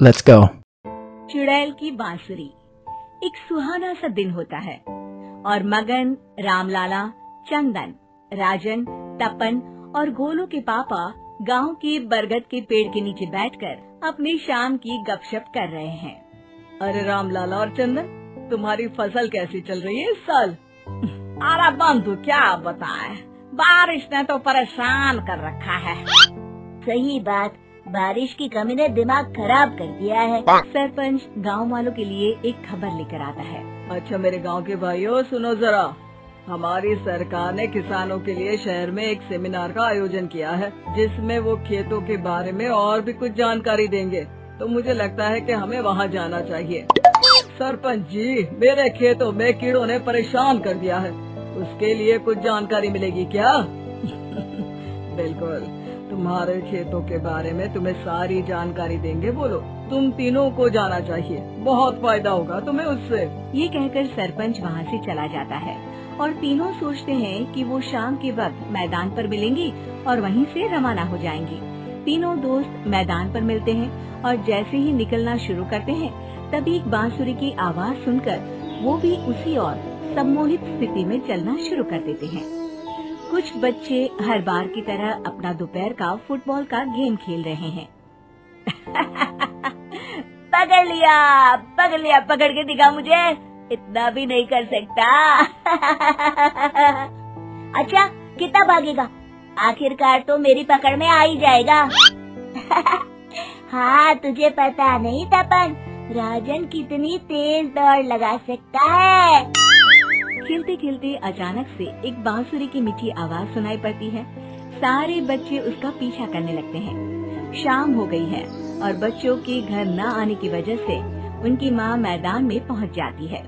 Let's go. चुड़ैल की बांसुरी। एक सुहाना सा दिन होता है और मगन, रामलाला, चंदन, राजन, तपन और गोलू के पापा गांव के बरगद के पेड़ के नीचे बैठकर अपनी शाम की गपशप कर रहे हैं। अरे रामलाला और चंदन, तुम्हारी फसल कैसी चल रही है इस साल? अरे बंधु क्या बताएं, बारिश ने तो परेशान कर रखा है। सही बात, बारिश की कमी ने दिमाग खराब कर दिया है। सरपंच गांव वालों के लिए एक खबर लेकर आता है। अच्छा मेरे गांव के भाइयों, सुनो जरा। हमारी सरकार ने किसानों के लिए शहर में एक सेमिनार का आयोजन किया है, जिसमें वो खेतों के बारे में और भी कुछ जानकारी देंगे। तो मुझे लगता है कि हमें वहां जाना चाहिए। सरपंच जी, मेरे खेतों में कीड़ों ने परेशान कर दिया है, उसके लिए कुछ जानकारी मिलेगी क्या? बिल्कुल, तुम्हारे खेतों के बारे में तुम्हें सारी जानकारी देंगे। बोलो, तुम तीनों को जाना चाहिए, बहुत फायदा होगा तुम्हें उससे। ये कहकर सरपंच वहाँ से चला जाता है और तीनों सोचते हैं कि वो शाम के वक्त मैदान पर मिलेंगे और वहीं से रवाना हो जाएंगे। तीनों दोस्त मैदान पर मिलते हैं और जैसे ही निकलना शुरू करते हैं तभी एक बांसुरी की आवाज सुनकर वो भी उसी ओर सम्मोहित स्थिति में चलना शुरू कर देते हैं। कुछ बच्चे हर बार की तरह अपना दोपहर का फुटबॉल का गेम खेल रहे हैं। पकड़ लिया, पकड़ के दिखा मुझे, इतना भी नहीं कर सकता। अच्छा, कितना भागेगा? आखिरकार तो मेरी पकड़ में आ ही जाएगा। हाँ, तुझे पता नहीं तपन, राजन कितनी तेज दौड़ लगा सकता है। खेलते खेलते अचानक से एक बांसुरी की मीठी आवाज सुनाई पड़ती है। सारे बच्चे उसका पीछा करने लगते हैं। शाम हो गई है और बच्चों के घर न आने की वजह से उनकी माँ मैदान में पहुँच जाती है।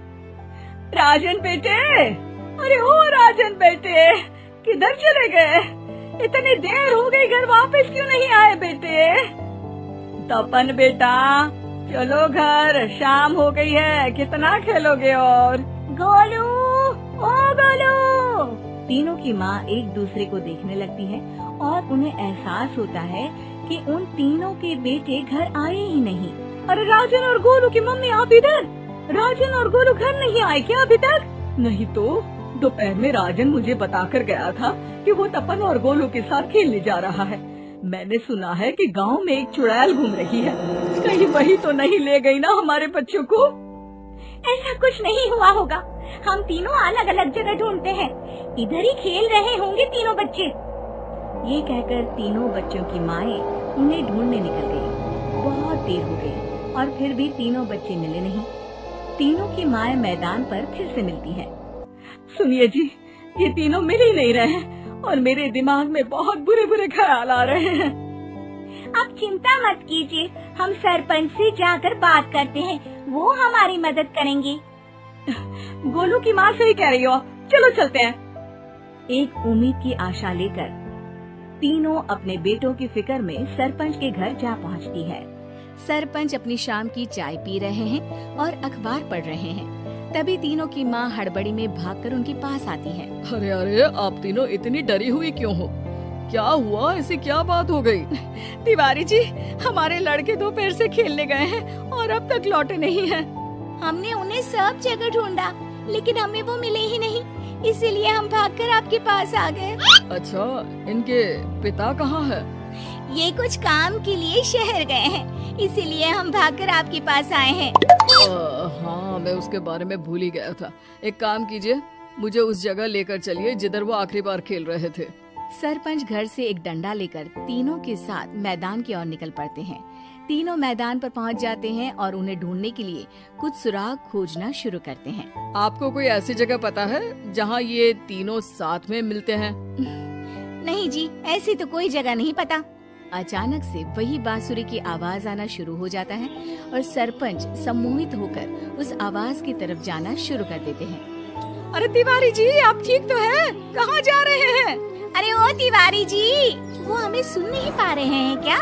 राजन बेटे, अरे ओ राजन बेटे, किधर चले गए? इतनी देर हो गई, घर वापस क्यों नहीं आए बेटे? तपन बेटा, चलो घर, शाम हो गई है, कितना खेलोगे? और गोलू, ओ गोलू। तीनों की माँ एक दूसरे को देखने लगती है और उन्हें एहसास होता है कि उन तीनों के बेटे घर आए ही नहीं। अरे राजन और गोलू की मम्मी, आप इधर? राजन और गोलू घर नहीं आए क्या अभी तक? नहीं तो दोपहर में राजन मुझे बताकर गया था कि वो तपन और गोलू के साथ खेलने जा रहा है। मैंने सुना है कि गांव में एक चुड़ैल घूम रही है, कहीं वही तो नहीं ले गई ना हमारे बच्चों को? ऐसा कुछ नहीं हुआ होगा, हम तीनों अलग अलग जगह ढूंढते हैं, इधर ही खेल रहे होंगे तीनों बच्चे। ये कहकर तीनों बच्चों की माएं उन्हें ढूंढने निकल गयी। बहुत देर हो गई और फिर भी तीनों बच्चे मिले नहीं। तीनों की माएं मैदान पर फिर से मिलती हैं। सुनिए जी, ये तीनों मिल ही नहीं रहे और मेरे दिमाग में बहुत बुरे बुरे ख्याल आ रहे हैं। आप चिंता मत कीजिए, हम सरपंच से जाकर बात करते हैं, वो हमारी मदद करेंगे। गोलू की माँ सही कह रही हो, चलो चलते हैं। एक उम्मीद की आशा लेकर तीनों अपने बेटों की फिक्र में सरपंच के घर जा पहुंचती है। सरपंच अपनी शाम की चाय पी रहे हैं और अखबार पढ़ रहे हैं। तभी तीनों की माँ हड़बड़ी में भागकर उनके पास आती है। अरे अरे, आप तीनों इतनी डरी हुई क्यों हो? क्या हुआ? ऐसी क्या बात हो गई? तिवारी जी, हमारे लड़के दोपहर से खेलने गए हैं और अब तक लौटे नहीं हैं। हमने उन्हें सब जगह ढूंढा, लेकिन हमें वो मिले ही नहीं, इसीलिए हम भागकर आपके पास आ गए। अच्छा, इनके पिता कहाँ है? ये कुछ काम के लिए शहर गए हैं, इसीलिए हम भागकर आपके पास आए हैं। हाँ, मैं उसके बारे में भूल ही गया था। एक काम कीजिए, मुझे उस जगह लेकर चलिए जिधर वो आखिरी बार खेल रहे थे। सरपंच घर से एक डंडा लेकर तीनों के साथ मैदान की ओर निकल पड़ते हैं। तीनों मैदान पर पहुंच जाते हैं और उन्हें ढूंढने के लिए कुछ सुराग खोजना शुरू करते हैं। आपको कोई ऐसी जगह पता है जहां ये तीनों साथ में मिलते हैं? नहीं जी, ऐसी तो कोई जगह नहीं पता। अचानक से वही बांसुरी की आवाज आना शुरू हो जाता है और सरपंच सम्मोहित होकर उस आवाज की तरफ जाना शुरू कर देते हैं। अरे तिवारी जी, आप ठीक तो हैं? कहाँ जा रहे हैं? अरे ओ तिवारी जी, वो हमें सुन नहीं पा रहे हैं क्या?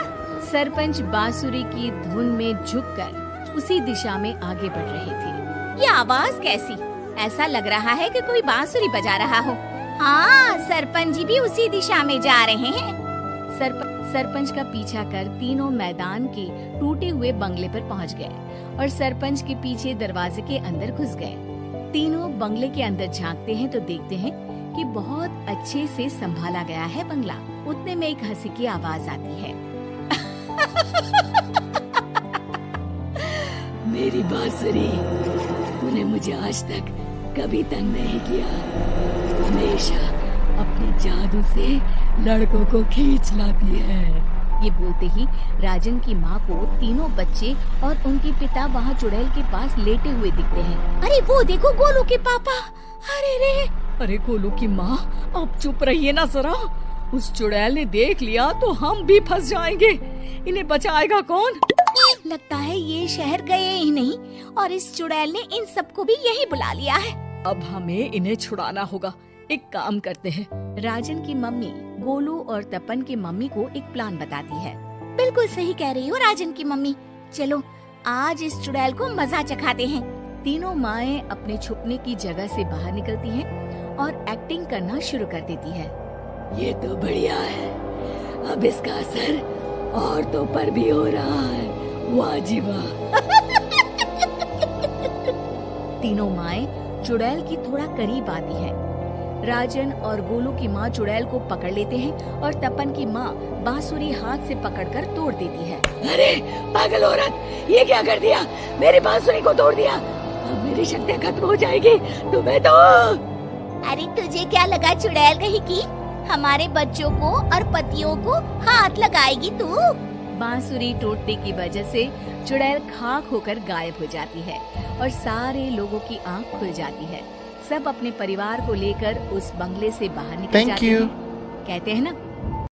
सरपंच बांसुरी की धुन में झुककर उसी दिशा में आगे बढ़ रहे थे। ये आवाज कैसी? ऐसा लग रहा है कि कोई बांसुरी बजा रहा हो। हाँ, सरपंच जी भी उसी दिशा में जा रहे हैं। सरपंच का पीछा कर तीनों मैदान के टूटे हुए बंगले पर पहुंच गए और सरपंच के पीछे दरवाजे के अंदर घुस गए। तीनों बंगले के अंदर झांकते हैं तो देखते हैं कि बहुत अच्छे से संभाला गया है बंगला। उतने में एक हंसी की आवाज आती है। मेरी बांसुरी, तूने मुझे आज तक कभी तंग नहीं किया। हमेशा अपने जादू से लड़कों को खींच लाती है। ये बोलते ही राजन की माँ को तीनों बच्चे और उनके पिता वहाँ चुड़ैल के पास लेटे हुए दिखते हैं। अरे वो देखो गोलू के पापा। अरे रे, अरे गोलू की माँ, अब चुप रहिए ना जरा। उस चुड़ैल ने देख लिया तो हम भी फंस जाएंगे। इन्हें बचाएगा कौन? लगता है ये शहर गए ही नहीं और इस चुड़ैल ने इन सबको भी यही बुला लिया है। अब हमें इन्हें छुड़ाना होगा। एक काम करते हैं। राजन की मम्मी गोलू और तपन की मम्मी को एक प्लान बताती है। बिल्कुल सही कह रही हो राजन की मम्मी। चलो आज इस चुड़ैल को मजा चखाते हैं। तीनों माएं अपने छुपने की जगह से बाहर निकलती हैं और एक्टिंग करना शुरू कर देती है। ये तो बढ़िया है। अब इसका असर औरतों पर भी हो रहा है। वाह जी वाह। तीनों माएं चुड़ैल की थोड़ा करीब आती हैं। राजन और गोलू की माँ चुड़ैल को पकड़ लेते हैं और तपन की माँ बांसुरी हाथ से पकड़कर तोड़ देती है। अरे पागल औरत, ये क्या कर दिया? मेरी बांसुरी को तोड़ दिया। अब मेरी शक्तियाँ खत्म हो जाएगी। तुम्हें तो अरे तुझे क्या लगा चुड़ैल कहीं की हमारे बच्चों को और पतियों को हाथ लगाएगी तू? बांसुरी टूटने की वजह से चुड़ैल खाक होकर गायब हो जाती है और सारे लोगों की आंख खुल जाती है। सब अपने परिवार को लेकर उस बंगले से बाहर निकल जाते हैं। कहते हैं ना,